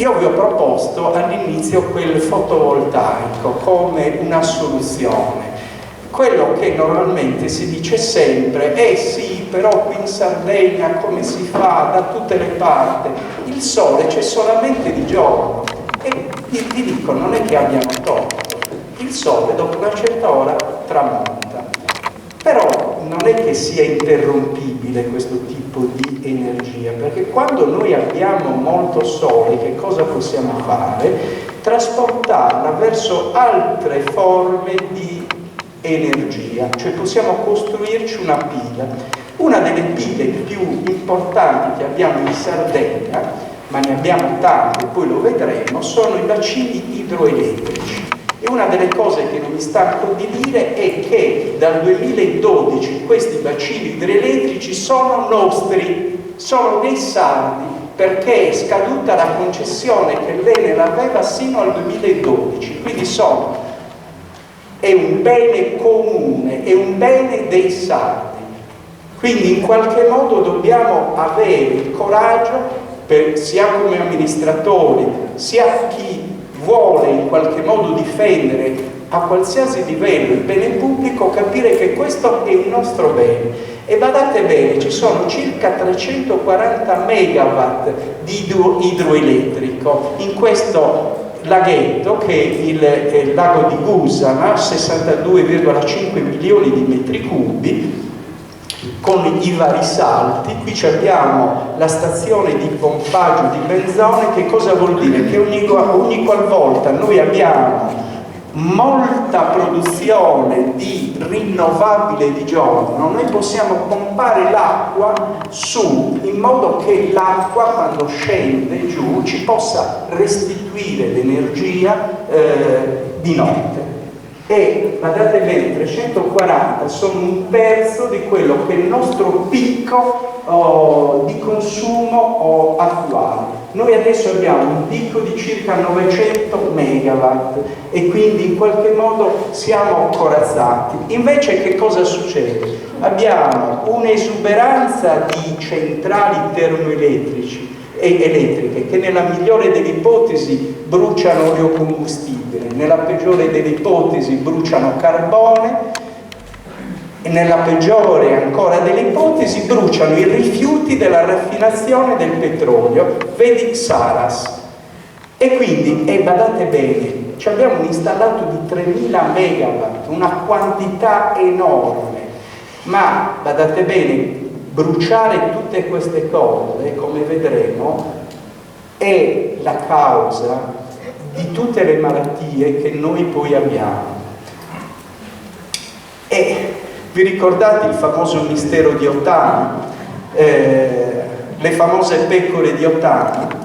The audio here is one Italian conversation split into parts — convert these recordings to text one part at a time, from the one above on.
Io vi ho proposto all'inizio quel fotovoltaico come una soluzione. Quello che normalmente si dice sempre, sì, però qui in Sardegna come si fa da tutte le parti? Il sole c'è solamente di giorno. E ti dico, non è che abbiano torto. Il sole dopo una certa ora tramonta. Però non è che sia interrompibile questo tipo di energia, perché quando noi abbiamo molto sole, che cosa possiamo fare? Trasportarla verso altre forme di energia, cioè possiamo costruirci una pila. Una delle pile più importanti che abbiamo in Sardegna, ma ne abbiamo tante, poi lo vedremo, sono i bacini idroelettrici. E una delle cose che non mi stanco di dire è che dal 2012 questi bacini idroelettrici sono nostri, sono dei sardi, perché è scaduta la concessione che l'Enel aveva sino al 2012, quindi è un bene comune, è un bene dei sardi. Quindi in qualche modo dobbiamo avere il coraggio, sia come amministratori, sia chi vuole in qualche modo difendere a qualsiasi livello il bene pubblico, capire che questo è il nostro bene. E badate bene, ci sono circa 340 megawatt di idroelettrico in questo laghetto che è il lago di Gusana, 62,5 milioni di metri cubi, con i vari salti. Qui abbiamo la stazione di pompaggio di benzone. Che cosa vuol dire? Che ogni qualvolta noi abbiamo molta produzione di rinnovabile di giorno, noi possiamo pompare l'acqua su, in modo che l'acqua quando scende giù ci possa restituire l'energia di notte. E guardate bene, 340 sono un terzo di quello che è il nostro picco di consumo attuale. Noi adesso abbiamo un picco di circa 900 megawatt e quindi in qualche modo siamo corazzati. Invece che cosa succede? Abbiamo un'esuberanza di centrali termoelettriche che nella migliore delle ipotesi bruciano oleocombustibile, nella peggiore delle ipotesi bruciano carbone e nella peggiore ancora delle ipotesi bruciano i rifiuti della raffinazione del petrolio, vedi Saras. E quindi, badate bene, ci abbiamo un installato di 3000 megawatt, una quantità enorme, ma badate bene, bruciare tutte queste cose, come vedremo, è la causa di tutte le malattie che noi poi abbiamo. E vi ricordate il famoso mistero di Otana? Le famose pecore di Otana?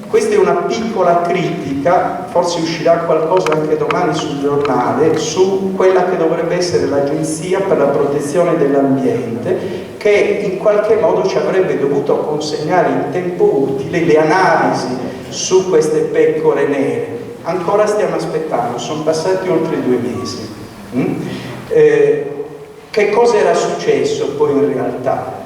Questa è una piccola critica, forse uscirà qualcosa anche domani sul giornale, su quella che dovrebbe essere l'Agenzia per la protezione dell'ambiente, che in qualche modo ci avrebbe dovuto consegnare in tempo utile le analisi su queste pecore nere. Ancora stiamo aspettando, sono passati oltre 2 mesi. Che cosa era successo poi in realtà?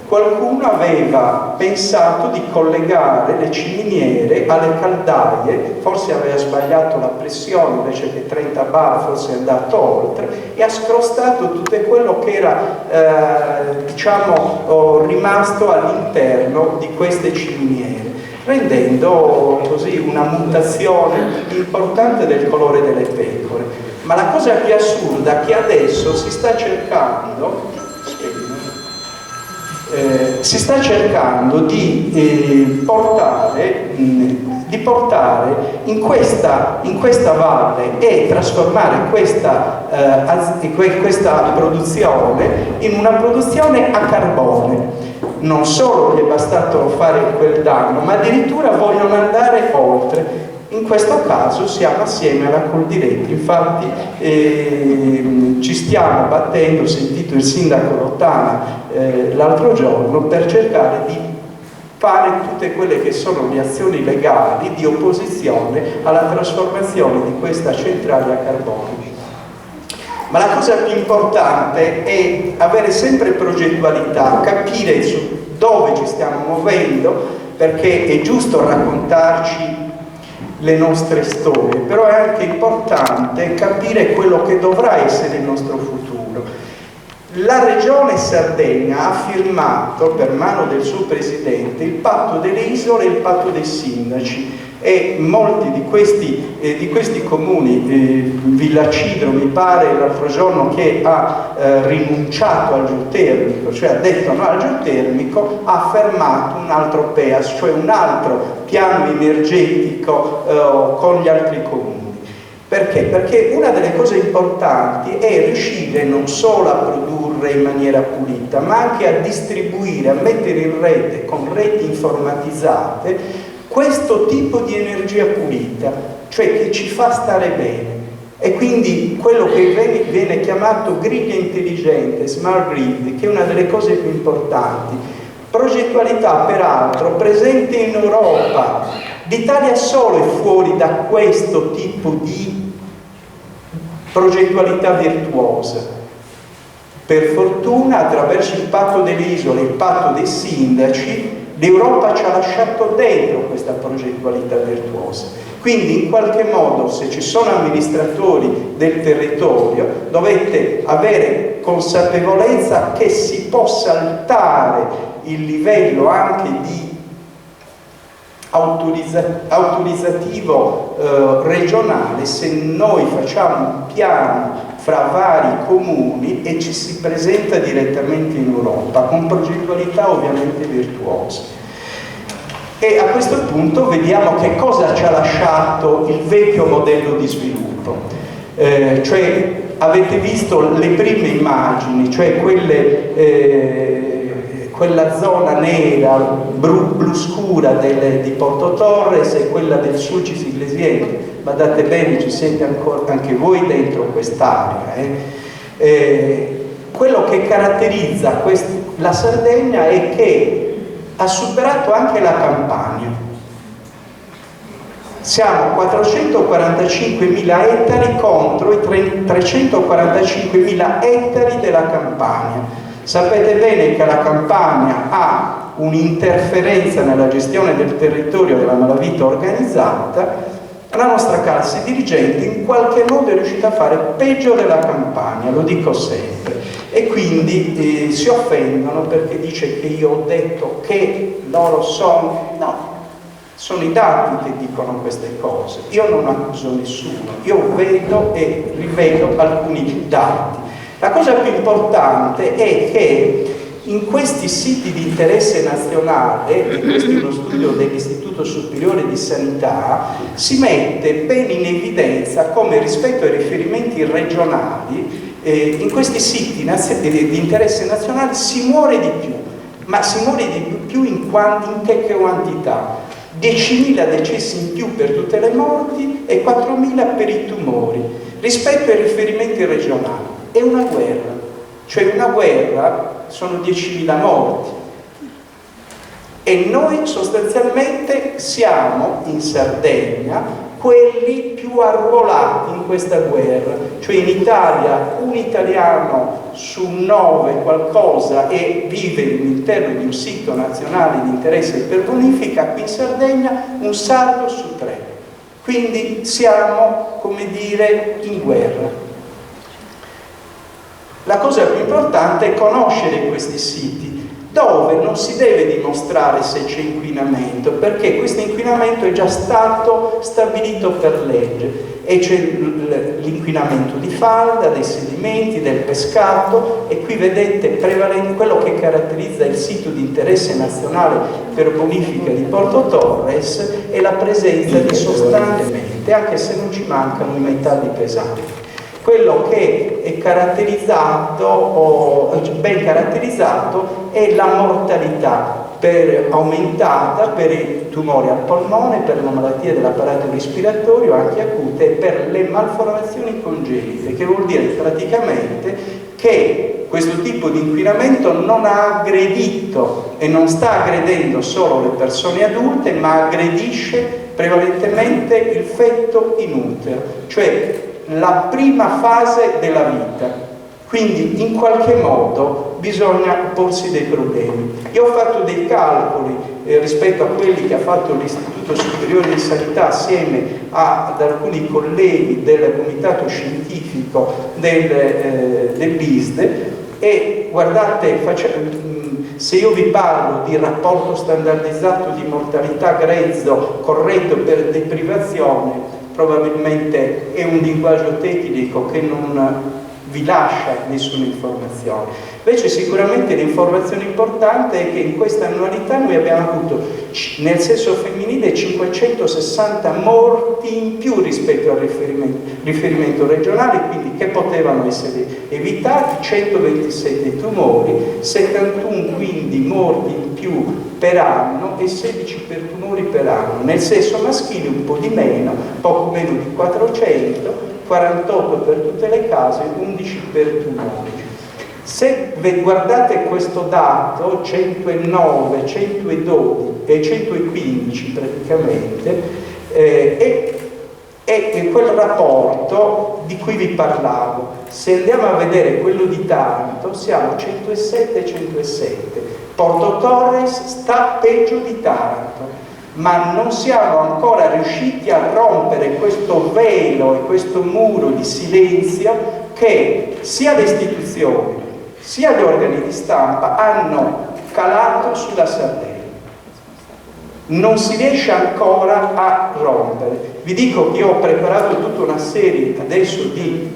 Qualcuno aveva pensato di collegare le ciminiere alle caldaie, forse aveva sbagliato la pressione, invece che 30 bar forse è andato oltre, e ha scrostato tutto quello che era rimasto all'interno di queste ciminiere, rendendo così una mutazione importante del colore delle pecore. Ma la cosa più assurda è che adesso si sta cercando di portare in questa valle e trasformare questa produzione in una produzione a carbone. Non solo gli è bastato fare quel danno, ma addirittura vogliono andare oltre. In questo caso siamo assieme alla Coldiretti, infatti ci stiamo battendo, ho sentito il sindaco Lottana l'altro giorno, per cercare di fare tutte quelle che sono le azioni legali di opposizione alla trasformazione di questa centrale a carbone. Ma la cosa più importante è avere sempre progettualità, capire su dove ci stiamo muovendo, perché è giusto raccontarci le nostre storie, però è anche importante capire quello che dovrà essere il nostro futuro. La Regione Sardegna ha firmato, per mano del suo presidente, il patto delle isole e il patto dei sindaci, e molti di questi comuni, Villacidro mi pare l'altro giorno che ha rinunciato al geotermico, cioè ha detto no al geotermico, ha fermato un altro PEAS, cioè un altro piano energetico con gli altri comuni. Perché? Perché una delle cose importanti è riuscire non solo a produrre in maniera pulita, ma anche a distribuire, a mettere in rete con reti informatizzate questo tipo di energia pulita, cioè che ci fa stare bene. E quindi quello che viene chiamato grid intelligente, smart grid, che è una delle cose più importanti. Progettualità peraltro presente in Europa. L'Italia solo è fuori da questo tipo di progettualità virtuosa. Per fortuna, attraverso il patto delle isole e il patto dei sindaci, l'Europa ci ha lasciato dentro questa progettualità virtuosa. Quindi in qualche modo, se ci sono amministratori del territorio, dovete avere consapevolezza che si possa alzare il livello anche di autorizzativo regionale se noi facciamo un piano fra vari comuni e ci si presenta direttamente in Europa con progettualità ovviamente virtuose. E a questo punto vediamo che cosa ci ha lasciato il vecchio modello di sviluppo. Cioè avete visto le prime immagini, cioè quella zona nera, blu scura di Porto Torres e quella del Sulcis Iglesiente. Badate bene, ci siete anche voi dentro quest'area. Quello che caratterizza la Sardegna è che ha superato anche la Campania. Siamo 445.000 ettari contro i 345.000 ettari della Campania. Sapete bene che la Campania ha un'interferenza nella gestione del territorio della malavita organizzata. La nostra classe dirigente in qualche modo è riuscita a fare peggio della Campania, lo dico sempre, e quindi si offendono perché dice che io ho detto che loro sono... No, sono i dati che dicono queste cose. Io non accuso nessuno, io vedo e rivedo alcuni dati. La cosa più importante è che in questi siti di interesse nazionale, e questo è uno studio dell'Istituto Superiore di Sanità, si mette bene in evidenza come rispetto ai riferimenti regionali, in questi siti di interesse nazionale si muore di più, ma si muore di più in che quantità? 10.000 decessi in più per tutte le morti e 4.000 per i tumori, rispetto ai riferimenti regionali. È una guerra, cioè una guerra sono 10.000 morti e noi sostanzialmente siamo in Sardegna quelli più arruolati in questa guerra, cioè in Italia un italiano su 9 qualcosa e vive all'interno di un sito nazionale di interesse per bonifica, qui in Sardegna un sardo su 3, quindi siamo, come dire, in guerra. La cosa più importante è conoscere questi siti dove non si deve dimostrare se c'è inquinamento, perché questo inquinamento è già stato stabilito per legge e c'è l'inquinamento di falda, dei sedimenti, del pescato, e qui vedete prevalente quello che caratterizza il sito di interesse nazionale per bonifica di Porto Torres è la presenza di sostanze, anche se non ci mancano i metalli pesanti. Quello che è caratterizzato, ben caratterizzato, è la mortalità aumentata per i tumori al polmone, per la malattia dell'apparato respiratorio, anche acute, e per le malformazioni congenite, che vuol dire praticamente che questo tipo di inquinamento non ha aggredito e non sta aggredendo solo le persone adulte, ma aggredisce prevalentemente il feto in utero, cioè la prima fase della vita. Quindi in qualche modo bisogna porsi dei problemi. Io ho fatto dei calcoli rispetto a quelli che ha fatto l'Istituto Superiore di Sanità assieme ad alcuni colleghi del Comitato Scientifico dell'ISDE. E guardate, se io vi parlo di rapporto standardizzato di mortalità grezzo corretto per deprivazione, probabilmente è un linguaggio tecnico che non vi lascia nessuna informazione. Invece sicuramente l'informazione importante è che in questa annualità noi abbiamo avuto nel sesso femminile 560 morti in più rispetto al riferimento regionale, quindi che potevano essere evitati, 127 tumori, 71 quindi morti in più per anno e 16 per tumori per anno. Nel sesso maschile un po' di meno, poco meno di 400, 48 per tutte le case, 11 per tumori. Se guardate questo dato, 109, 112 e 115 praticamente, è quel rapporto di cui vi parlavo. Se andiamo a vedere quello di Taranto, siamo 107 e 107. Porto Torres sta peggio di Taranto, ma non siamo ancora riusciti a rompere questo velo e questo muro di silenzio che sia le istituzioni sia gli organi di stampa hanno calato sulla Sardegna. Non si riesce ancora a rompere. Vi dico che io ho preparato tutta una serie adesso di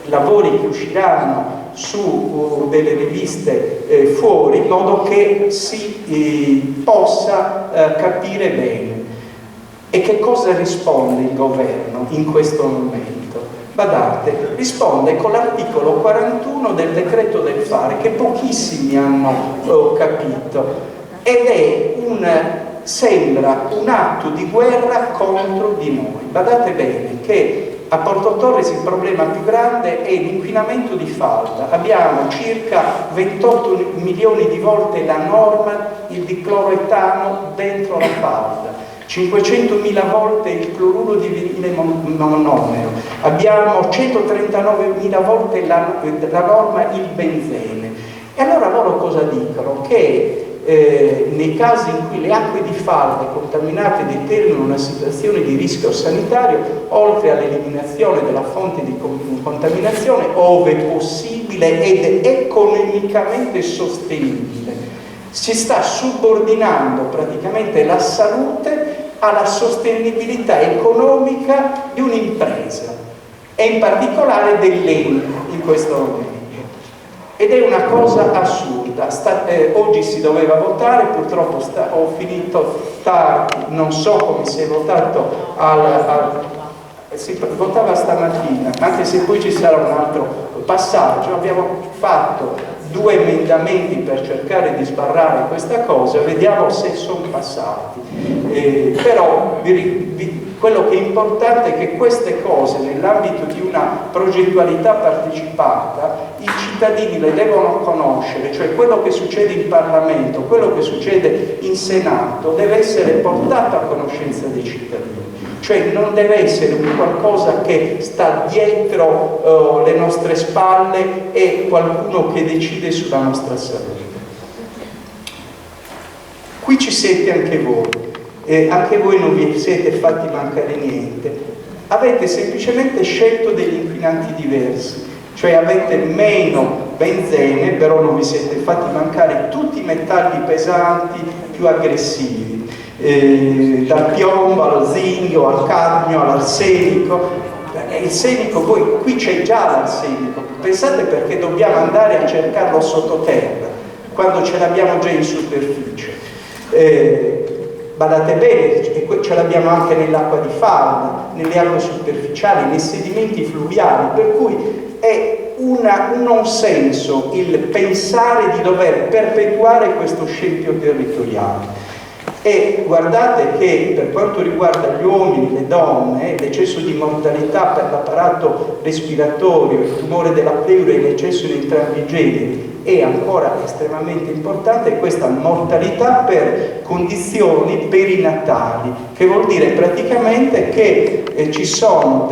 lavori che usciranno su delle riviste fuori, in modo che si possa capire bene. E che cosa risponde il governo in questo momento? Badate, risponde con l'articolo 41 del decreto del fare, che pochissimi hanno capito, ed è sembra un atto di guerra contro di noi. Badate bene che a Porto Torres il problema più grande è l'inquinamento di falda. Abbiamo circa 28 milioni di volte la norma il dicloroetano dentro la falda, 500.000 volte il cloruro di vinile monomero, abbiamo 139.000 volte la norma il benzene. E allora loro cosa dicono? Che nei casi in cui le acque di falda contaminate determinano una situazione di rischio sanitario, oltre all'eliminazione della fonte di contaminazione, ove possibile ed economicamente sostenibile, si sta subordinando praticamente la salute alla sostenibilità economica di un'impresa e in particolare dell'ENI in questo momento. Ed è una cosa assurda. Oggi si doveva votare, purtroppo ho finito tardi, non so come si è votato, si votava stamattina, anche se poi ci sarà un altro passaggio. Abbiamo fatto 2 emendamenti per cercare di sbarrare questa cosa, vediamo se sono passati. Però quello che è importante è che queste cose, nell'ambito di una progettualità partecipata, i cittadini le devono conoscere, cioè quello che succede in Parlamento, quello che succede in Senato deve essere portato a conoscenza dei cittadini. Cioè non deve essere un qualcosa che sta dietro le nostre spalle e qualcuno che decide sulla nostra salute. Qui ci siete anche voi. Anche voi non vi siete fatti mancare niente, avete semplicemente scelto degli inquinanti diversi, cioè avete meno benzene, però non vi siete fatti mancare tutti i metalli pesanti più aggressivi, dal piombo allo zinco, al cadmio, all'arsenico. Il senico, poi qui c'è già l'arsenico, pensate perché dobbiamo andare a cercarlo sottoterra quando ce l'abbiamo già in superficie. Badate bene, ce l'abbiamo anche nell'acqua di falda, nelle acque superficiali, nei sedimenti fluviali, per cui è un non senso il pensare di dover perpetuare questo scempio territoriale. E guardate che per quanto riguarda gli uomini, le donne, l'eccesso di mortalità per l'apparato respiratorio, il tumore della pleura e l'eccesso in entrambi i generi è ancora estremamente importante, questa mortalità per condizioni perinatali, che vuol dire praticamente che ci sono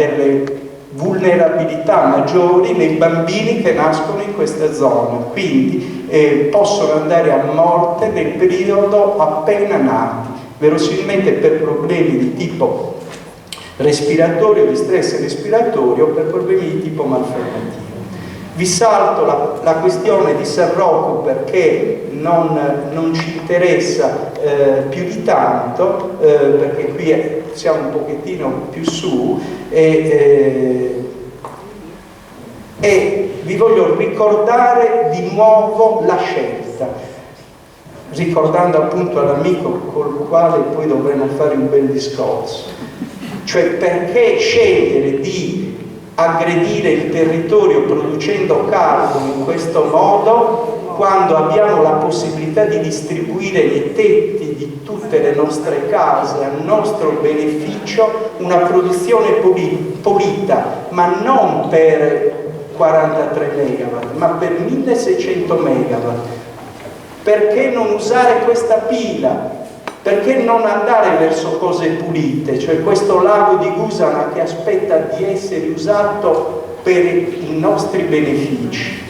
vulnerabilità maggiori nei bambini che nascono in questa zona, quindi possono andare a morte nel periodo appena nati, verosimilmente per problemi di tipo respiratorio, di stress respiratorio, per problemi di tipo malformativo. Vi salto la questione di San Rocco perché non ci interessa più di tanto, perché qui siamo un pochettino più su, e vi voglio ricordare di nuovo la scelta, ricordando appunto all'amico col quale poi dovremo fare un bel discorso, cioè perché scegliere di aggredire il territorio producendo carbone in questo modo quando abbiamo la possibilità di distribuire nei tetti di tutte le nostre case a nostro beneficio una produzione pulita, ma non per 43 megawatt, ma per 1600 megawatt. Perché non usare questa pila? Perché non andare verso cose pulite, cioè questo lago di Gusana che aspetta di essere usato per i nostri benefici,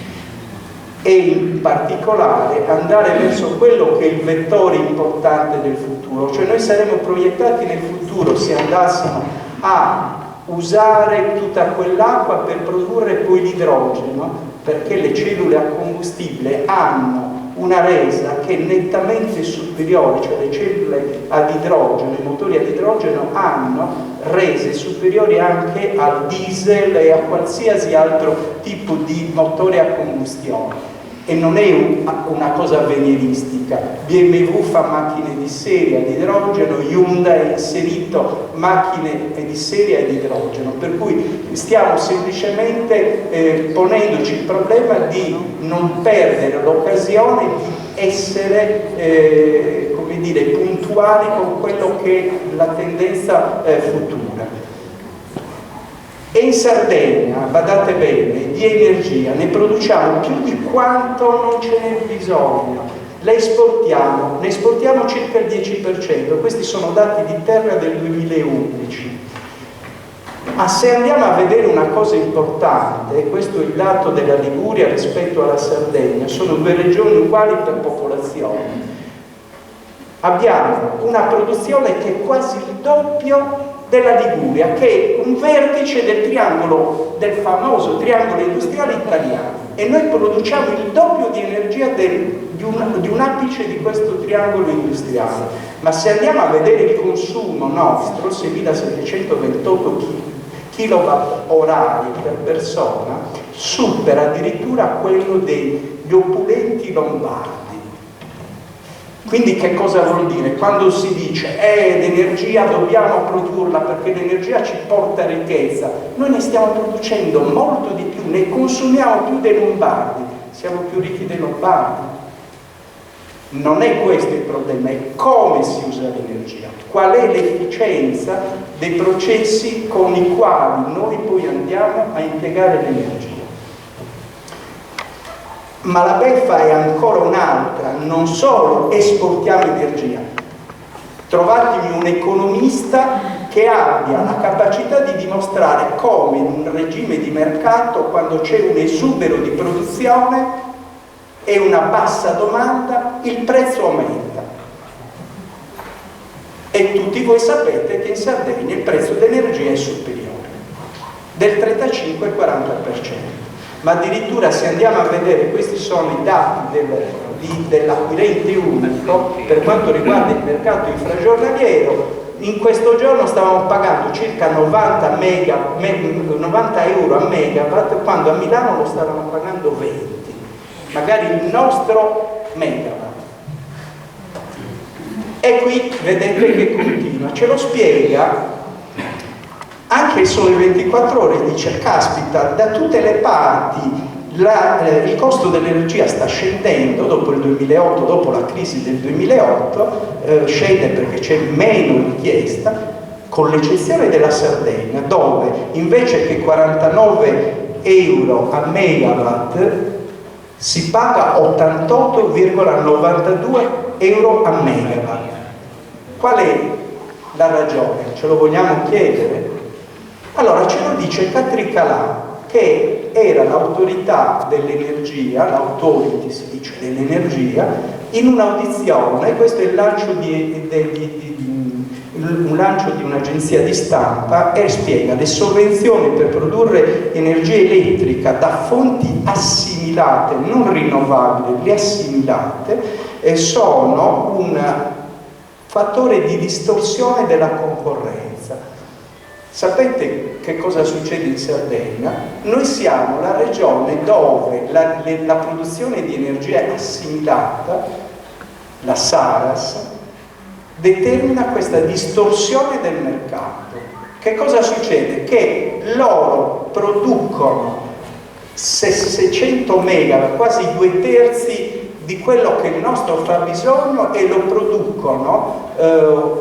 e in particolare andare verso quello che è il vettore importante del futuro, cioè noi saremo proiettati nel futuro se andassimo a usare tutta quell'acqua per produrre poi l'idrogeno, perché le cellule a combustibile hanno una resa che è nettamente superiore, cioè le cellule ad idrogeno, i motori ad idrogeno hanno rese superiori anche al diesel e a qualsiasi altro tipo di motore a combustione. E non è una cosa avveniristica. BMW fa macchine di serie ad idrogeno, Hyundai ha inserito macchine di serie ad idrogeno, per cui stiamo semplicemente ponendoci il problema di non perdere l'occasione di essere come dire, puntuali con quello che è la tendenza futura. E in Sardegna, badate bene, di energia ne produciamo più di quanto non ce n'è bisogno, la esportiamo, ne esportiamo circa il 10%, questi sono dati di Terra del 2011. Ma se andiamo a vedere una cosa importante, e questo è il dato della Liguria rispetto alla Sardegna, sono due regioni uguali per popolazione, abbiamo una produzione che è quasi il doppio della Liguria, che è un vertice del triangolo, del famoso triangolo industriale italiano, e noi produciamo il doppio di energia di un apice di questo triangolo industriale. Ma se andiamo a vedere il consumo nostro, 6.728 kilowatt orari per persona, supera addirittura quello degli opulenti lombardi. Quindi che cosa vuol dire? Quando si dice l'energia dobbiamo produrla perché l'energia ci porta ricchezza, noi ne stiamo producendo molto di più, ne consumiamo più dei lombardi, siamo più ricchi dei lombardi. Non è questo il problema, è come si usa l'energia, qual è l'efficienza dei processi con i quali noi poi andiamo a impiegare l'energia. Ma la beffa è ancora un'altra, non solo esportiamo energia, trovatemi un economista che abbia la capacità di dimostrare come in un regime di mercato, quando c'è un esubero di produzione e una bassa domanda, il prezzo aumenta. E tutti voi sapete che in Sardegna il prezzo dell'energia è superiore, del 35-40%. Ma addirittura se andiamo a vedere, questi sono i dati dell'acquirente unico per quanto riguarda il mercato infragiornaliero, in questo giorno stavamo pagando circa 90 euro a megawatt, quando a Milano lo stavano pagando 20, magari il nostro megawatt. E qui vedete che continua, ce lo spiega anche il Sole 24 Ore, dice caspita, da tutte le parti il costo dell'energia sta scendendo dopo il 2008, dopo la crisi del 2008, scende perché c'è meno richiesta, con l'eccezione della Sardegna, dove invece che 49 euro a megawatt si paga 88,92 euro a megawatt. Qual è la ragione? Ce lo vogliamo chiedere? Allora ce lo dice Katri Kalà, che era l'autorità dell'energia, l'autority si dice dell'energia, in un'audizione. Questo è il lancio un lancio di un'agenzia di stampa, e spiega: le sovvenzioni per produrre energia elettrica da fonti assimilate, non rinnovabili, le assimilate, sono un fattore di distorsione della concorrenza. Sapete che cosa succede in Sardegna? Noi siamo la regione dove la produzione di energia assimilata, la Saras, determina questa distorsione del mercato. Che cosa succede? Che loro producono 600 megawatt, quasi 2/3 di quello che è il nostro fabbisogno, e lo producono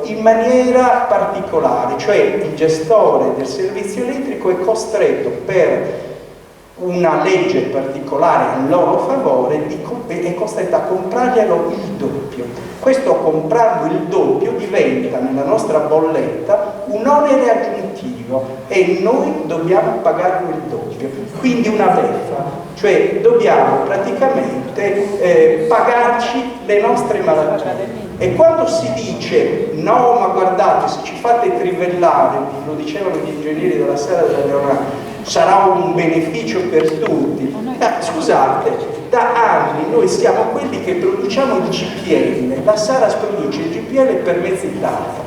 in maniera particolare, cioè il gestore del servizio elettrico è costretto, per una legge particolare a loro favore, è costretto a comprarglielo il doppio. Questo comprarlo il doppio diventa nella nostra bolletta un onere aggiuntivo e noi dobbiamo pagarlo il doppio, quindi una beffa, cioè dobbiamo praticamente pagarci le nostre malattie. E quando si dice no, ma guardate, se ci fate trivellare, lo dicevano gli ingegneri della Sala della Leonardo, sarà un beneficio per tutti. Scusate, da anni noi siamo quelli che produciamo il GPL, la Saras produce il GPL per mezza Italia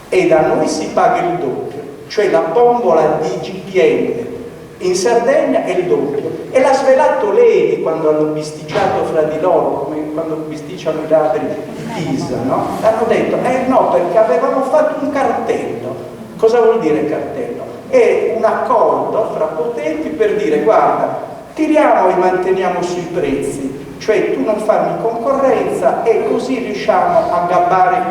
e da noi si paga il doppio, cioè la bombola di GPL in Sardegna è il doppio, e l'ha svelato lei quando hanno bisticciato fra di loro, come quando bisticciano i ladri di Pisa, no? Hanno detto no, perché avevamo fatto un cartello. Cosa vuol dire cartello? È un accordo fra potenti per dire: guarda, tiriamo e manteniamo sui prezzi, cioè tu non farmi concorrenza, e così riusciamo a gabbare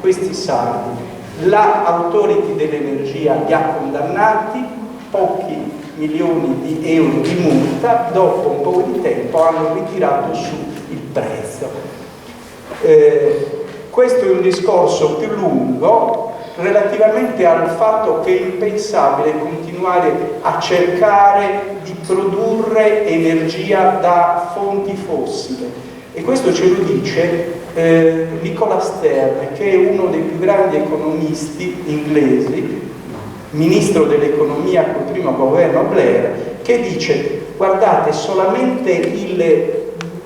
questi saldi. La Authority dell'Energia li ha condannati, pochi milioni di euro di multa, dopo un po' di tempo hanno ritirato su il prezzo. Questo è un discorso più lungo relativamente al fatto che è impensabile continuare a cercare di produrre energia da fonti fossili, e questo ce lo dice Nicola Stern, che è uno dei più grandi economisti inglesi, ministro dell'economia col primo governo Blair, che dice: guardate, solamente i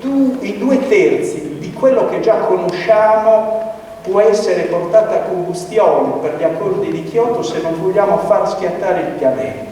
2/3 di quello che già conosciamo può essere portata a combustione per gli accordi di Kyoto se non vogliamo far schiattare il pianeta.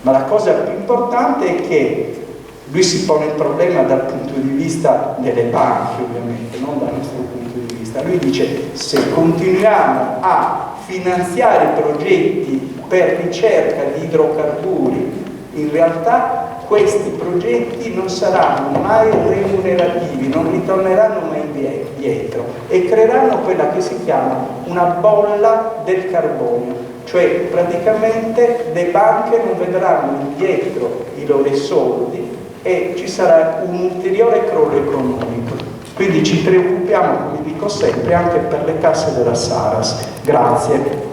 Ma la cosa più importante è che lui si pone il problema dal punto di vista delle banche, ovviamente, non dal nostro punto di vista. Lui dice: se continuiamo a finanziare progetti per ricerca di idrocarburi, in realtà questi progetti non saranno mai remunerativi, non ritorneranno mai indietro e creeranno quella che si chiama una bolla del carbonio, cioè praticamente le banche non vedranno indietro i loro soldi e ci sarà un ulteriore crollo economico. Quindi ci preoccupiamo, come dico sempre, anche per le casse della Saras. Grazie.